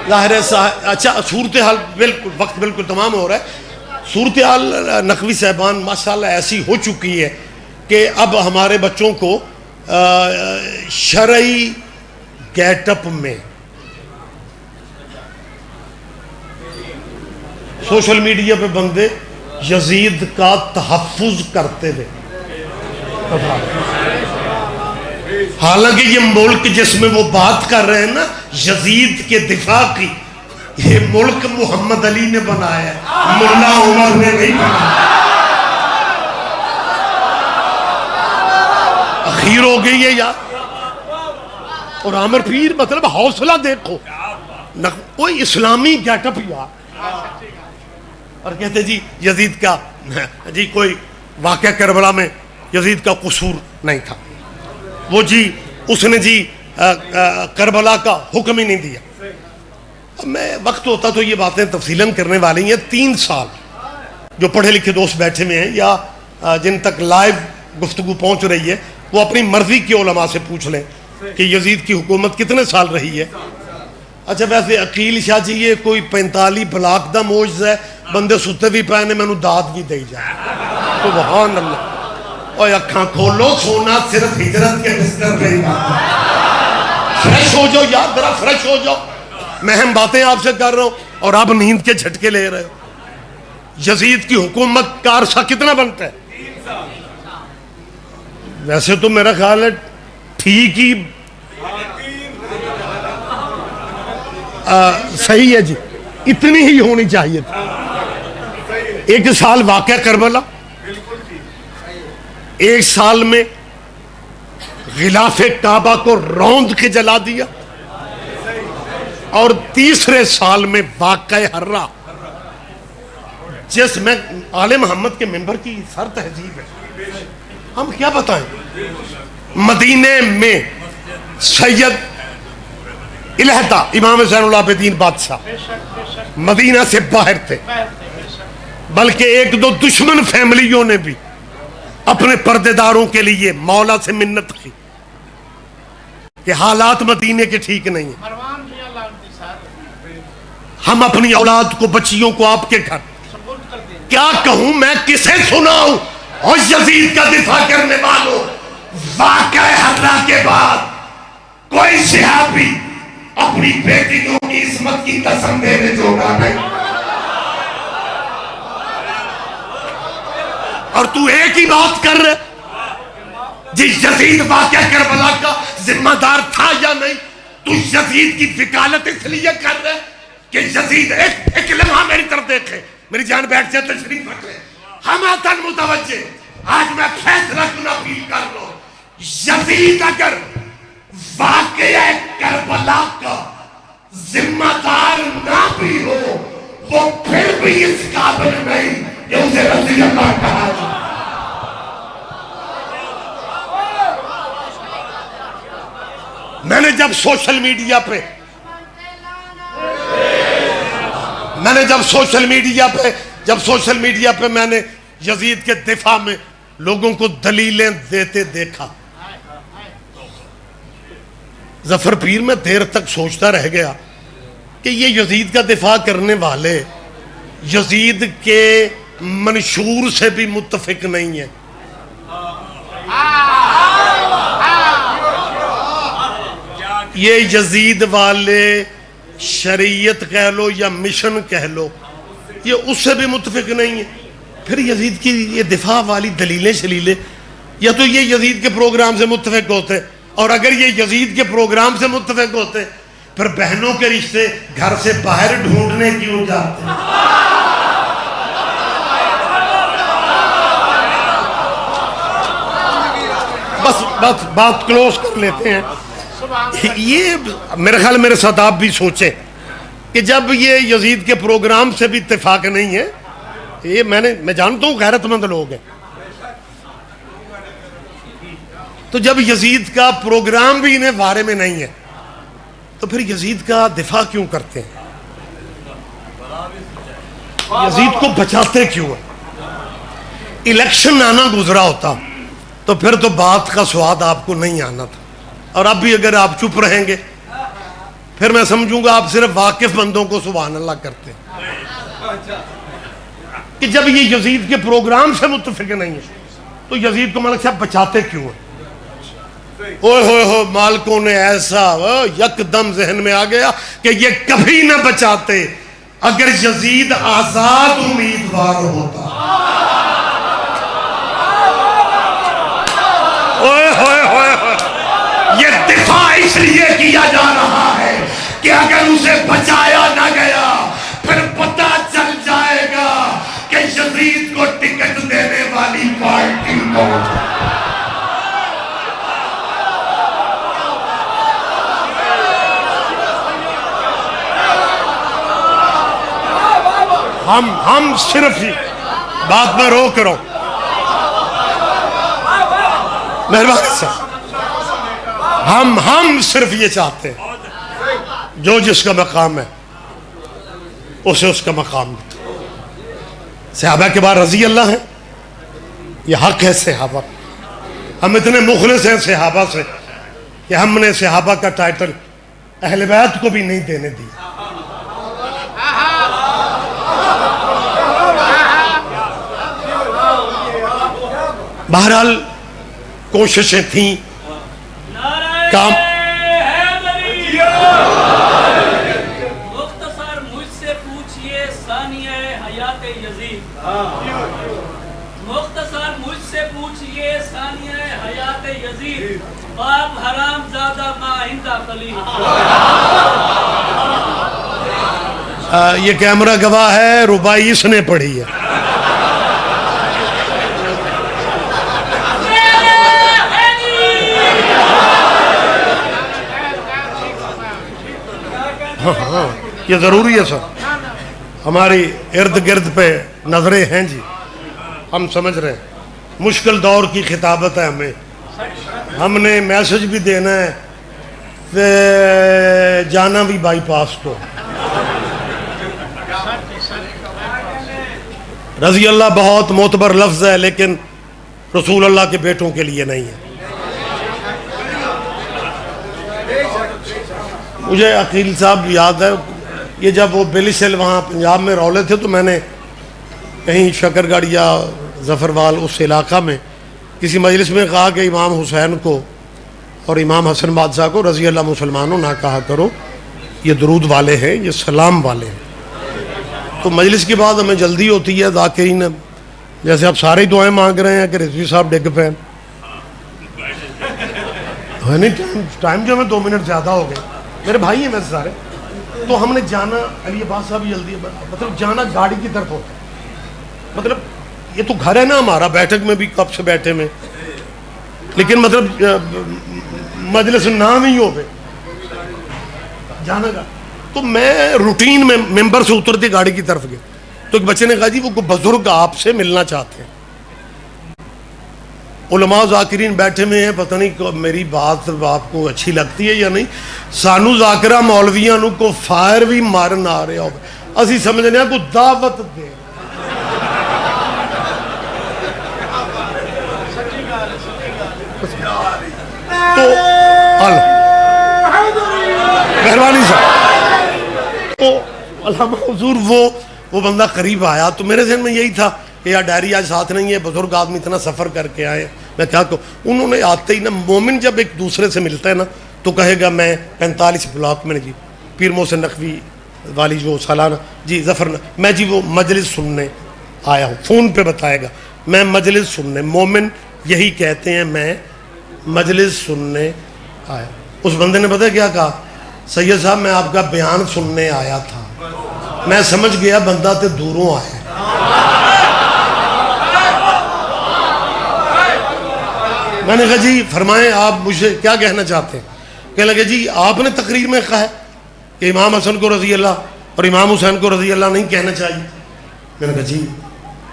ظاہر ہے اچھا صورتحال بالکل وقت بالکل تمام ہو رہا ہے. صورتحال نقوی صاحبان ماشاءاللہ ایسی ہو چکی ہے کہ اب ہمارے بچوں کو شرعی گیٹ اپ میں سوشل میڈیا پہ بندے یزید کا تحفظ کرتے ہوئے، حالانکہ یہ ملک جس میں وہ بات کر رہے ہیں نا یزید کے دفاع کی، یہ ملک محمد علی نے بنایا ہے، ملا عمر نے نہیں بنایا. اخیر ہو گئی ہے یار. اور عامر پیر مطلب حوصلہ دیکھو، کوئی اسلامی گیٹ اپ یار. اور کہتے جی یزید کا جی کوئی واقعہ کربلا میں یزید کا قصور نہیں تھا، وہ جی اس نے جی کربلا کا حکم ہی نہیں دیا. میں وقت ہوتا تو یہ باتیں تفصیلاً کرنے والی ہیں. 3 سال جو پڑھے لکھے دوست بیٹھے ہوئے ہیں یا جن تک لائیو گفتگو پہنچ رہی ہے وہ اپنی مرضی کے علماء سے پوچھ لیں کہ یزید کی حکومت کتنے سال رہی ہے. اچھا ویسے عقیل شاہ جی یہ کوئی 45 بلاک دا موجز ہے، بندے ستے بھی پہنے میں داد بھی دے جائے. سبحان اللہ. اور اکھاں کھولو سونا صرف ہجرت کے بستر پہ ہی بات ہے. فریش ہو جاؤ یار، ذرا فریش ہو جاؤ. میں اہم باتیں آپ سے کر رہا ہوں اور آپ نیند کے جھٹکے لے رہے ہو. یزید کی حکومت کا عرصہ کتنا بنتا ہے؟ ویسے تو میرا خیال ہے ٹھیک ہی صحیح ہے جی، اتنی ہی ہونی چاہیے تھی. 1 سال واقعہ کربلا، 1 سال میں غلاف کعبہ کو روند کے جلا دیا، اور تیسرے سال میں واقعہ حرہ، جس میں آل محمد کے ممبر کی سر تہذیب ہے، ہم کیا بتائیں۔ مدینے میں سید الہدہ امام زین العابدین بادشاہ مدینہ سے باہر تھے، بلکہ ایک دو دشمن فیملیوں نے بھی اپنے پردے داروں کے لیے مولا سے منت کی کہ حالات مدینے کے ٹھیک نہیں ہیں، ہم اپنی اولاد کو، بچیوں کو آپ کے گھر، کیا کہوں میں، کسے سناؤں؟ اور یزید کا دفاع کرنے والوں، واقعہ حرہ کے بعد کوئی صحابی اپنی بیٹیوں کی عصمت کی قسم دینے جوڑا نہیں، اور تو ایک ہی بات کر رہے جی یزید واقعہ کربلا کا ذمہ دار تھا یا نہیں؟ تو یزید کی وکالت اس لیے کر رہے کہ یزید، ایک لمحہ میری طرف دیکھے، میری جان بیٹھ جائے، تشریف رکھ لے، ہماتن متوجہ، آج میں فیصلہ کیوں اپیل کر لو، یزید اگر واقعہ کربلا کا ذمہ دار نہ بھی ہو، وہ پھر بھی اس قابل نہیں کہ اسے رضی اللہ کہا جائے۔ میں نے جب سوشل میڈیا پہ میں نے یزید کے دفاع میں لوگوں کو دلیلیں دیتے دیکھا، ظفر پیر میں دیر تک سوچتا رہ گیا کہ یہ یزید کا دفاع کرنے والے یزید کے منشور سے بھی متفق نہیں ہیں۔ یہ یزید والے شریعت کہہ لو یا مشن کہہ لو، یہ اس سے بھی متفق نہیں ہے، پھر یزید کی یہ دفاع والی دلیلیں شلیلیں، یا تو یہ یزید کے پروگرام سے متفق ہوتے، اور اگر یہ یزید کے پروگرام سے متفق ہوتے پھر بہنوں کے رشتے گھر سے باہر ڈھونڈنے کیوں جاتے؟ بس بات کلوز کر لیتے ہیں۔ یہ میرے خیال میرے ساتھ آپ بھی سوچیں کہ جب یہ یزید کے پروگرام سے بھی اتفاق نہیں ہے، یہ میں جانتا ہوں غیرت مند لوگ ہیں، تو جب یزید کا پروگرام بھی انہیں بارے میں نہیں ہے تو پھر یزید کا دفاع کیوں کرتے ہیں؟ یزید کو بچاتے کیوں ہیں؟ الیکشن آنا گزرا ہوتا تو پھر تو بات کا سواد آپ کو نہیں آنا تھا، اور اب بھی اگر آپ چپ رہیں گے پھر میں سمجھوں گا آپ صرف واقف بندوں کو سبحان اللہ کرتے ہیں، کہ جب یہ یزید کے پروگرام سے متفق نہیں ہے تو یزید کو ملک صاحب بچاتے کیوں ہیں؟ اوہ ہوئے ہو، مالکوں نے ایسا یکدم ذہن میں آ گیا کہ یہ کبھی نہ بچاتے اگر یزید آزاد امیدوار ہوتا۔ اوہ ہوئے ہوئے ہوئے، یہ دفاع اس لیے کیا جا رہا ہے کہ اگر اسے بچایا نہ گیا پھر پتہ چل جائے گا کہ یزید کو ٹکٹ دینے والی پارٹی کون ہے۔ ہم صرف ہی بات میں روک رہا ہوں، مہربانی سے، ہم صرف یہ چاہتے ہیں جو جس کا مقام ہے اسے اس کا مقام دے۔ صحابہ کے بعد رضی اللہ ہیں، یہ حق ہے صحابہ، ہم اتنے مخلص ہیں صحابہ سے کہ ہم نے صحابہ کا ٹائٹل اہل بیت کو بھی نہیں دینے دی۔ بہرحال کوششیں تھیں، کام مختصر مجھ سے پوچھئے ثانیہ حیات یزید، مختصر مجھ سے پوچھئے ثانیہ حیات یزید، باپ حرام زادہ ماہندہ خلیل۔ یہ کیمرہ گواہ ہے، ربائی اس نے پڑھی ہے۔ ہاں یہ ضروری ہے سر. ہماری ارد گرد پہ نظریں ہیں جی, ہم سمجھ رہے ہیں مشکل دور کی خطابت ہے ہمیں, ہم نے میسج بھی دینا ہے تے جانا بھی بائی پاس تو. رضی اللہ بہت معتبر لفظ ہے لیکن رسول اللہ کے بیٹوں کے لیے نہیں ہے. مجھے عقیل صاحب یاد ہے, یہ جب وہ بلیسل وہاں پنجاب میں رولے تھے تو میں نے کہیں شکرگڑھ یا ظفروال اس علاقہ میں کسی مجلس میں کہا کہ امام حسین کو اور امام حسن بادشاہ کو رضی اللہ مسلمانوں نہ کہا کرو, یہ درود والے ہیں, یہ سلام والے ہیں. تو مجلس کے بعد ہمیں جلدی ہوتی ہے ذاکرین, جیسے آپ سارے دعائیں مانگ رہے ہیں کہ رضوی صاحب ڈگ پہ ہے نہیں, ٹائم جو ہمیں 2 منٹ زیادہ ہو گئے, میرے بھائی ہیں ویسے سارے. تو ہم نے جانا, علی عباس صاحب جلدی, مطلب جانا گاڑی کی طرف ہوتا ہے, مطلب یہ تو گھر ہے نا ہمارا, بیٹھک میں بھی کب سے بیٹھے میں, لیکن مطلب مجلس نام ہی ہو گئے جانا گا. تو میں روٹین میں ممبر سے اترتے گاڑی کی طرف گیا تو ایک بچے نے کہا جی وہ بزرگ آپ سے ملنا چاہتے ہیں. علماء ذاکرین بیٹھے میں ہیں, پتہ نہیں میری بات آپ کو اچھی لگتی ہے یا نہیں. سانو ذاکرہ مولویاں نو کو فائر بھی مارن آ رہے ہو, اسی سمجھنے ہیں کو دعوت دے. تو مہربانی صاحب, تو علامہ حضور وہ بندہ قریب آیا تو میرے ذہن میں یہی تھا کہ یار ڈائری آج ساتھ نہیں ہے, بزرگ آدمی اتنا سفر کر کے آئے, میں کیا کہوں. انہوں نے آتے ہی نا, مومن جب ایک دوسرے سے ملتا ہے نا تو کہے گا میں 45 بلاک میں جی پیر محسن نقوی والی جو سالانہ جی ظفر, میں جی وہ مجلس سننے آیا ہوں, فون پہ بتائے گا میں مجلس سننے. مومن یہی کہتے ہیں میں مجلس سننے آیا. اس بندے نے پتہ کیا کہا, سید صاحب میں آپ کا بیان سننے آیا تھا. میں سمجھ گیا بندہ تے دوروں آیا. میں نے کہا جی فرمائیں آپ مجھے کیا کہنا چاہتے ہیں. کہنے لگے جی آپ نے تقریر میں کہا ہے کہ امام حسن کو رضی اللہ اور امام حسین کو رضی اللہ نہیں کہنا چاہیے. میں نے کہا جی,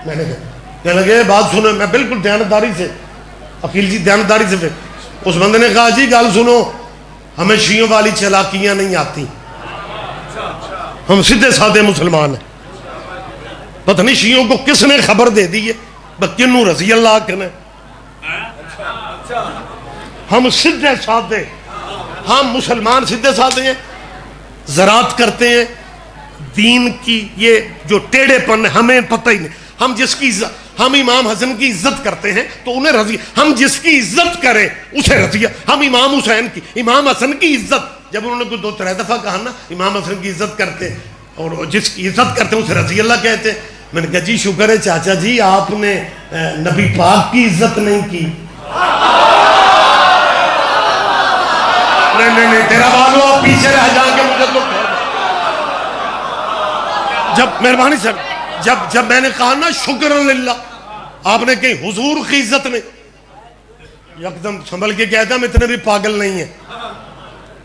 میں نے کہنے لگے بات سنو. میں بالکل دیانتداری سے, عقیل جی دیانتداری سے. پھر اس بندے نے کہا جی گل سنو, ہمیں شیعوں والی چلاکیاں نہیں آتی, ہم سیدھے سادے مسلمان ہیں. پتہ نہیں شیعوں کو کس نے خبر دے دی ہے کنوں رضی اللہ کہنے. ہم سیدھے سادے, ہم مسلمان سیدھے سادے ہیں, زراعت کرتے ہیں, دین کی یہ جو ٹیڑھے پن ہمیں پتہ ہی نہیں. ہم جس کی ہم امام حسن کی عزت کرتے ہیں تو انہیں رضی, ہم جس کی عزت کریں اسے رضی. ہم امام حسین کی, امام حسن کی عزت, جب انہوں نے کوئی 2-3 دفعہ کہا نا امام حسن کی عزت کرتے اور جس کی عزت کرتے ہیں اسے رضی اللہ کہتے. میں نے کہا جی شکر ہے چاچا جی آپ نے نبی پاک کی عزت نہیں کی. نہیں تیرا بات ہو, پیچھے رہ جا کے مجھے تو جب مہربانی سر جب میں نے کہا نا شکر للہ, آپ نے کہیں حضور کی عزت نہیں, یکدم سنبھل کے کہتا ہم اتنے بھی پاگل نہیں ہیں.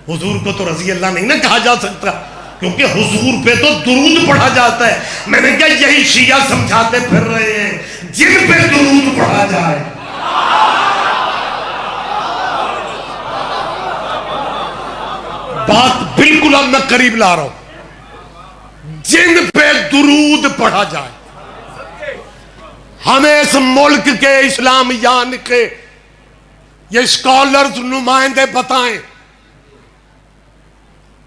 حضور کو تو رضی اللہ نہیں نہ کہا جا سکتا کیونکہ حضور پہ تو درود پڑھا جاتا ہے. میں نے کہا یہی شیعہ سمجھاتے پھر رہے ہیں جن پہ درود پڑھا جائے. بات بالکل اب میں قریب لا رہا ہوں, جن پہ درود پڑھا جائے. ہمیں اس ملک کے اسلامیان کے یہ اسکالرز نمائندے بتائیں,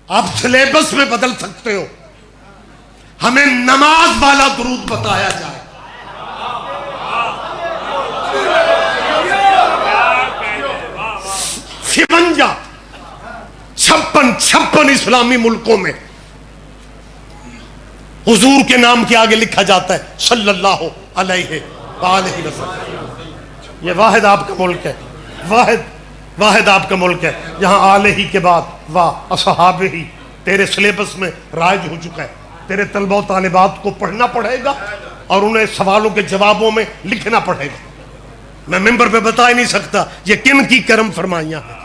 آپ سلیبس میں بدل سکتے ہو, ہمیں نماز والا درود بتایا جائے. سونجا 56 اسلامی ملکوں میں حضور کے نام کے آگے لکھا جاتا ہے صلی اللہ علیہ وآلہ وسلم. یہ واحد آپ کا ملک ہے, واحد آپ کا ملک ہے جہاں آلہ ہی کے بعد واہ اصحاب ہی تیرے سلیبس میں رائج ہو چکا ہے. تیرے طلبہ و طالبات کو پڑھنا پڑے گا اور انہیں سوالوں کے جوابوں میں لکھنا پڑے گا. میں ممبر پہ بتا ہی نہیں سکتا یہ کن کی کرم فرمائیاں ہیں.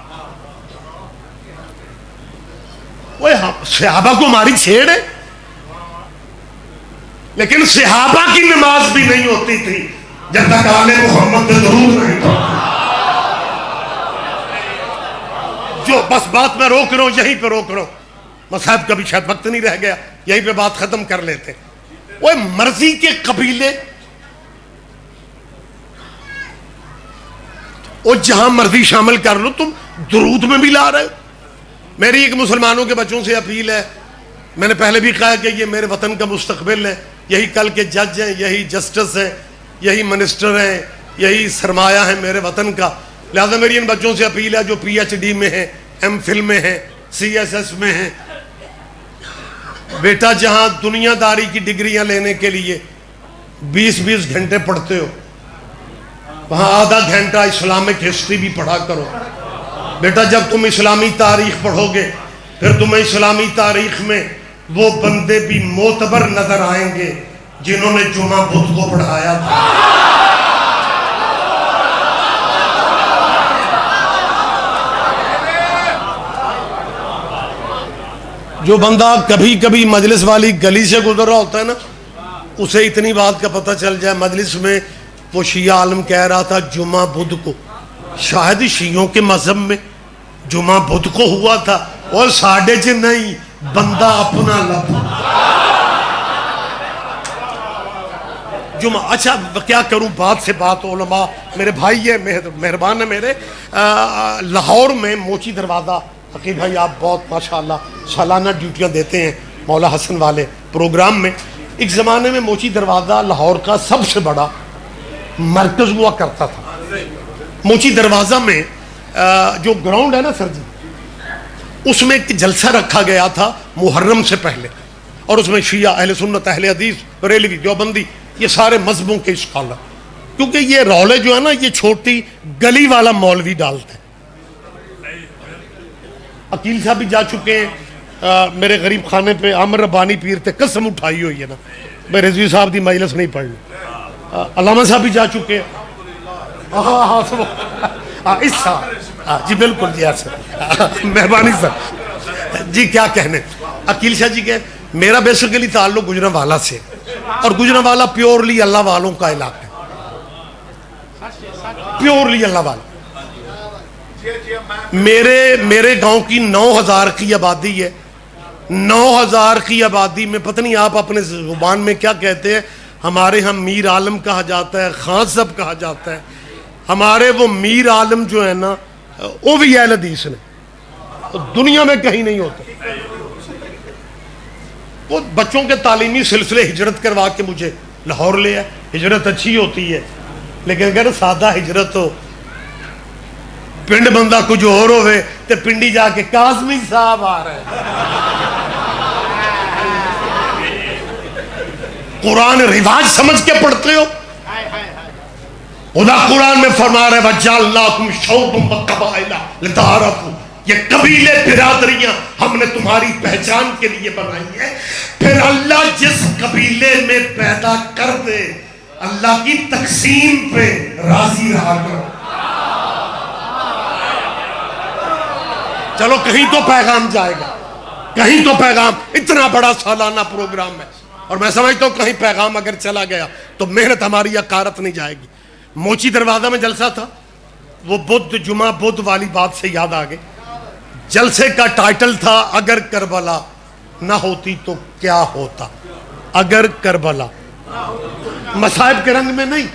وہ صحابہ کو ہماری چھیڑ ہے، لیکن صحابہ کی نماز بھی نہیں ہوتی تھی جب تک آل محمد پہ درود نہیں پڑھا۔ جو بس بات میں روک رہا ہوں، یہیں پہ روک رہا ہوں، مصاحب کا بھی شاید وقت نہیں رہ گیا، یہیں پہ بات ختم کر لیتے۔ وہ مرضی کے قبیلے، وہ جہاں مرضی شامل کر لو، تم درود میں بھی لا رہے ہو۔ میری ایک مسلمانوں کے بچوں سے اپیل ہے، میں نے پہلے بھی کہا کہ یہ میرے وطن کا مستقبل ہے، یہی کل کے جج ہیں، یہی جسٹس ہیں، یہی منسٹر ہیں، یہی سرمایہ ہے میرے وطن کا، لہذا میری ان بچوں سے اپیل ہے جو پی ایچ ڈی میں ہیں، ایم فل میں ہیں، سی ایس ایس میں ہیں، بیٹا جہاں دنیا داری کی ڈگریاں لینے کے لیے 20-20 گھنٹے پڑھتے ہو، وہاں آدھا گھنٹہ اسلامک ہسٹری بھی پڑھا کرو۔ بیٹا جب تم اسلامی تاریخ پڑھو گے پھر تمہیں اسلامی تاریخ میں وہ بندے بھی معتبر نظر آئیں گے جنہوں نے جمعہ بدھ کو پڑھایا تھا۔ جو بندہ کبھی کبھی مجلس والی گلی سے گزر رہا ہوتا ہے نا، اسے اتنی بات کا پتہ چل جائے، مجلس میں وہ شیعہ عالم کہہ رہا تھا جمعہ بدھ کو، شاید شیعوں کے مذہب میں جمعہ بدھ کو ہوا تھا، اور ساڑھے چھ نہیں، بندہ اپنا لب جمعہ۔ اچھا کیا کروں، بات سے بات، علماء میرے بھائی ہے، مہربان ہے میرے، لاہور میں موچی دروازہ، عقیل بھائی آپ بہت ماشاءاللہ سالانہ ڈیوٹیاں دیتے ہیں مولا حسن والے پروگرام میں، ایک زمانے میں موچی دروازہ لاہور کا سب سے بڑا مرکز ہوا کرتا تھا۔ موچی دروازہ میں جو گراؤنڈ ہے نا سر جی، اس میں ایک جلسہ رکھا گیا تھا محرم سے پہلے، اور اس میں شیعہ، اہل سنت، اہل حدیث، بریلوی، دیوبندی، یہ سارے مذہبوں کے اسکالر، کیونکہ یہ رولے جو ہے نا یہ چھوٹی گلی والا مولوی ڈالتے ہیں۔ عقیل صاحب بھی جا چکے ہیں میرے غریب خانے پہ، عامر ربانی پیر تے قسم اٹھائی ہوئی ہے نا میں رضوی صاحب دی مجلس نہیں پڑھنی، علامہ صاحب بھی جا چکے ہیں، اس صاحب جی بالکل جی سر، مہربانی سر جی، کیا کہنے عقیل شاہ جی کہ میرا بیسیکلی تعلق گجرانوالہ سے، اور گجرانوالہ پیورلی اللہ والوں کا علاقہ ہے، پیورلی اللہ والوں۔ میرے گاؤں کی 9000 کی آبادی ہے، 9000 کی آبادی میں پتہ نہیں آپ اپنے زبان میں کیا کہتے ہیں، ہمارے ہم میر عالم کہا جاتا ہے، خان صاحب کہا جاتا ہے، ہمارے وہ میر عالم جو ہے نا وہ بھی اہل حدیث نے، دنیا میں کہیں نہیں ہوتے۔ وہ بچوں کے تعلیمی سلسلے ہجرت کروا کے مجھے لاہور لے آئے، ہجرت اچھی ہوتی ہے، لیکن اگر سادہ ہجرت ہو، پنڈ بندہ کچھ اور ہوئے تو پنڈی جا کے کاظمی صاحب آ رہے ہیں، قرآن رواج سمجھ کے پڑھتے ہو، خدا قرآن میں فرما رہے وَجَعَلْنَاكُمْ شُعُوبًا وَقَبَائِلَ لِتَعَارَفُوا، یہ قبیلے برادریاں ہم نے تمہاری پہچان کے لیے بنائی ہے۔ پھر اللہ جس قبیلے میں پیدا کر دے اللہ کی تقسیم پہ راضی رہا کرو۔ چلو کہیں تو پیغام جائے گا، کہیں تو پیغام، اتنا بڑا سالانہ پروگرام ہے، اور میں سمجھتا ہوں کہیں پیغام اگر چلا گیا تو محنت ہماری عقارت نہیں جائے گی۔ موچی دروازہ میں جلسہ تھا، وہ بدھ جمعہ بدھ والی بات سے یاد آ گئی، جلسے کا ٹائٹل تھا اگر کربلا نہ ہوتی تو کیا ہوتا، اگر کربلا، مصائب کے رنگ میں نہیں،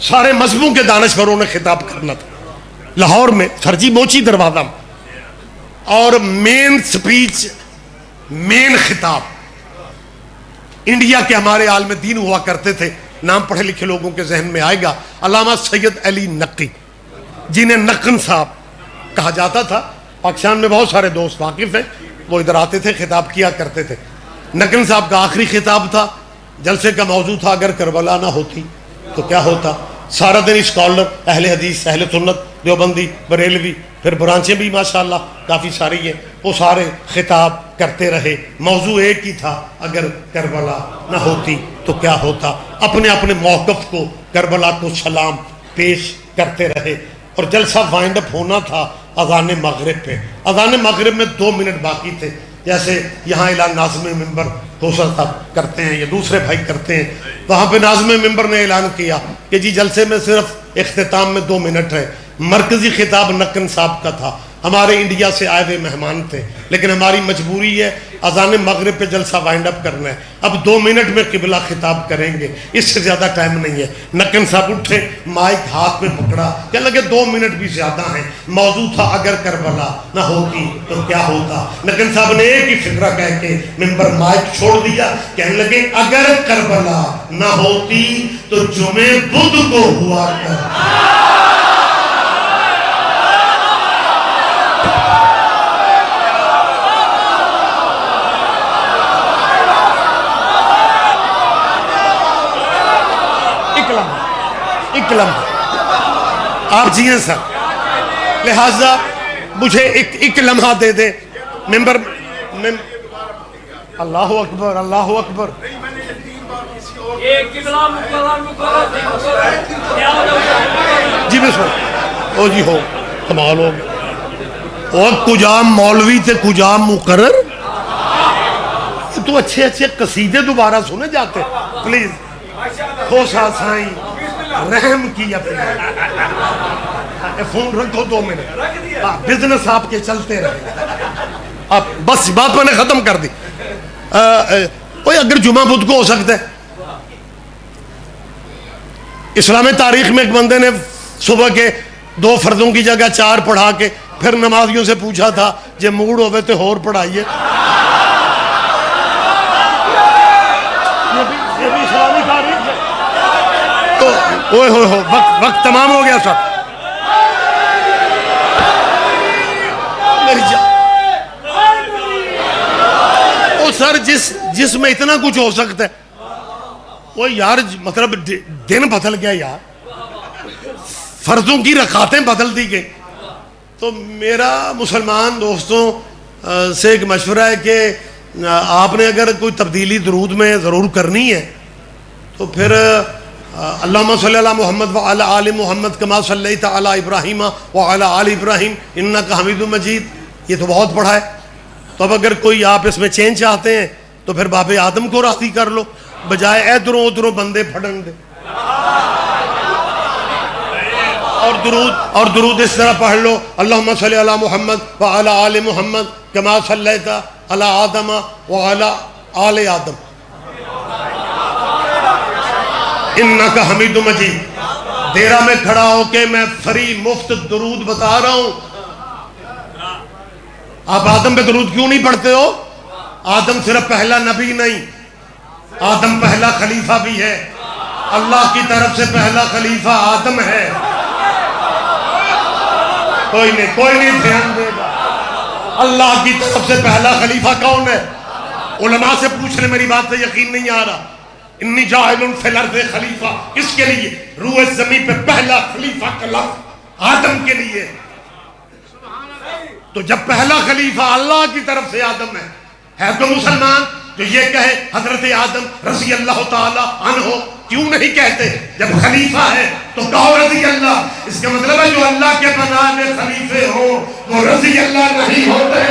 سارے مذہبوں کے دانشوروں نے خطاب کرنا تھا لاہور میں، سر جی موچی دروازہ میں، اور مین سپیچ، مین خطاب انڈیا کے ہمارے عالم دین ہوا کرتے تھے، نام پڑھے لکھے لوگوں کے ذہن میں آئے گا، علامہ سید علی نقی، جنہیں نقن صاحب کہا جاتا تھا، پاکستان میں بہت سارے دوست واقف ہیں، وہ ادھر آتے تھے، خطاب کیا کرتے تھے۔ نقن صاحب کا آخری خطاب تھا، جلسے کا موضوع تھا اگر کربلا نہ ہوتی تو کیا ہوتا۔ سارا دن اسکالر، اہل حدیث، اہل سنت، دیوبندی، بریلوی، پھر برانچیں بھی ماشاءاللہ کافی ساری ہیں، وہ سارے خطاب کرتے رہے، موضوع ایک ہی تھا اگر کربلا نہ ہوتی تو کیا ہوتا۔ اپنے اپنے موقف کو، کربلا کو سلام پیش کرتے رہے، اور جلسہ وائنڈ اپ ہونا تھا اذان مغرب پہ، اذان مغرب میں 2 منٹ باقی تھے، جیسے یہاں اعلان ناظم ممبر کوثر صاحب کرتے ہیں یا دوسرے بھائی کرتے ہیں، وہاں پہ ناظم ممبر نے اعلان کیا کہ جی جلسے میں صرف اختتام میں 2 منٹ ہے. مرکزی خطاب نکن صاحب کا تھا، ہمارے انڈیا سے آئے ہوئے مہمان تھے، لیکن ہماری مجبوری ہے اذان مغرب پہ جلسہ وائنڈ اپ کرنا ہے. اب 2 منٹ میں قبلہ خطاب کریں گے، اس سے زیادہ ٹائم نہیں ہے. نکن صاحب اٹھے، مائک ہاتھ میں پکڑا، کہنے لگے 2 منٹ بھی زیادہ ہیں. موضوع تھا اگر کربلا نہ ہوتی تو کیا ہوتا. نکن صاحب نے ایک ہی فکرہ کہہ کے ممبر مائک چھوڑ دیا، کہنے لگے اگر کربلا نہ ہوتی تو جمعے بدھ کو ہوا کر. ایک لمحہ آپ جی ہیں سر، لہذا مجھے ایک لمحہ دے دیں. ممبر اللہ اکبر اللہ اکبر. جی بسم اللہ. او جی ہو کمال ہو گیا. اور کجام مولوی تے کجام مقرر. تو اچھے اچھے قصیدے دوبارہ سنے جاتے پلیز. خوشا سائیں رحم کی اپنے فون رکھو 2 منٹ. بزنس آپ کے چلتے رہے. آپ بس بات میں نے ختم کر دی. اگر جمعہ بدھ کو ہو سکتا ہے. اسلامی تاریخ میں ایک بندے نے صبح کے 2 فرضوں کی جگہ 4 پڑھا کے پھر نمازیوں سے پوچھا تھا جے موڈ ہوئے تو اور پڑھائیے. یہ بھی اسلامی تاریخ ہے. تو وقت تمام ہو گیا سر. او سر جس میں اتنا کچھ ہو سکتا ہے وہ یار مطلب دن بدل گیا یار، فرضوں کی رکعتیں بدل دی گئی. تو میرا مسلمان دوستوں سے ایک مشورہ ہے کہ آپ نے اگر کوئی تبدیلی درود میں ضرور کرنی ہے تو پھر اللہم صلی علی محمد وعلی آل محمد کما صلیت علی ابراہیم وعلی آل ابراہیم انک حمید مجید، یہ تو بہت پڑھا ہے. تو اب اگر کوئی آپ اس میں چینج چاہتے ہیں تو پھر باب آدم کو راضی کر لو بجائے ادھروں ادھروں بندے پھڑن دے. اور درود اس طرح پڑھ لو اللہم صلی علی محمد وعلی آل محمد کما صلیت علی آدم وعلی آل آدم انکا حمید مجید. دیرہ میں کھڑا ہو کے میں فری مفت درود بتا رہا ہوں. آپ آدم پہ درود کیوں نہیں پڑھتے ہو؟ آدم صرف پہلا نبی نہیں، آدم پہلا خلیفہ بھی ہے. اللہ کی طرف سے پہلا خلیفہ آدم ہے. کوئی نہیں دھیان دے گا. اللہ کی طرف سے پہلا خلیفہ کون ہے؟ علماء سے پوچھ لیں، میری بات سے یقین نہیں آ رہا. انی جاعل فی الارض خلیفہ، کس کے لیے؟ روح زمین پہ پہلا خلیفہ کا لفظ آدم کے لیے. تو جب پہلا خلیفہ اللہ کی طرف سے آدم ہے تو مسلمان جو یہ کہے حضرت آدم رضی اللہ تعالی عنہ کیوں نہیں کہتے؟ جب خلیفہ ہے تو کہو رضی اللہ. اس کا مطلب ہے جو اللہ کے بنائے ہوئے خلیفے ہوں وہ رضی اللہ نہیں ہوتے.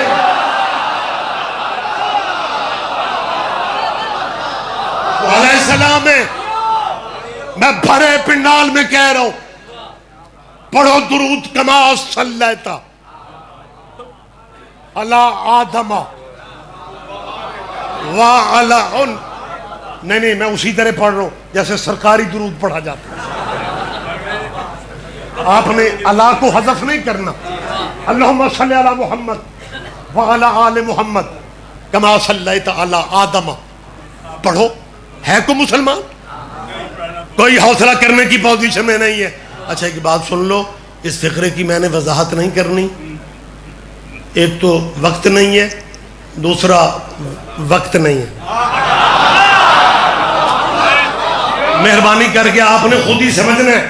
علیہ السلام ہے. میں بھرے پنڈال میں کہہ رہا ہوں پڑھو درود کما صلیت علی آدم وعلی نہیں میں اسی طرح پڑھ رہا ہوں جیسے سرکاری درود پڑھا جاتا ہے. آپ نے اللہ کو حذف نہیں کرنا. اللہم صلی علی محمد وعلی آل محمد کما صلیت علی آدم پڑھو. ہے کو مسلمان کوئی حوصلہ کرنے کی پوزیشن میں نہیں ہے. اچھا ایک بات سن لو، اس فقرے کی میں نے وضاحت نہیں کرنی. ایک تو وقت نہیں ہے، دوسرا وقت نہیں ہے. مہربانی کر کے آپ نے خود ہی سمجھنا ہے.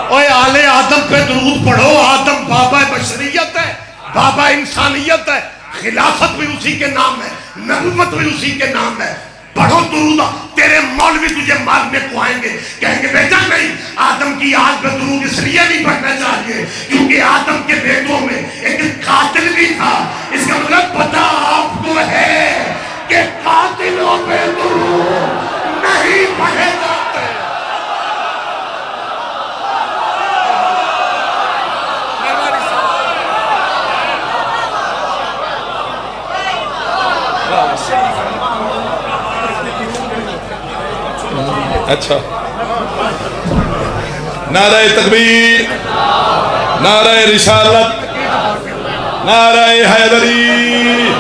اوے آل آدم پہ درود پڑھو. آدم بابا بشریت ہے، بابا انسانیت ہے. خلافت بھی اسی کے نام ہے، نبوت بھی اسی کے نام ہے. پڑھو درود. تیرے مولوی تجھے مارنے کو آئیں گے، کہیں گے بیٹا نہیں، آدم کی آج پہ درود اس لیے نہیں پڑھنا چاہیے کیونکہ آدم کے بیٹوں میں ایک قاتل بھی تھا. اس کا مطلب پتہ آپ کو ہے اچھا نعرہ تکبیر، نعرہ رسالت، نعرہ حیدری،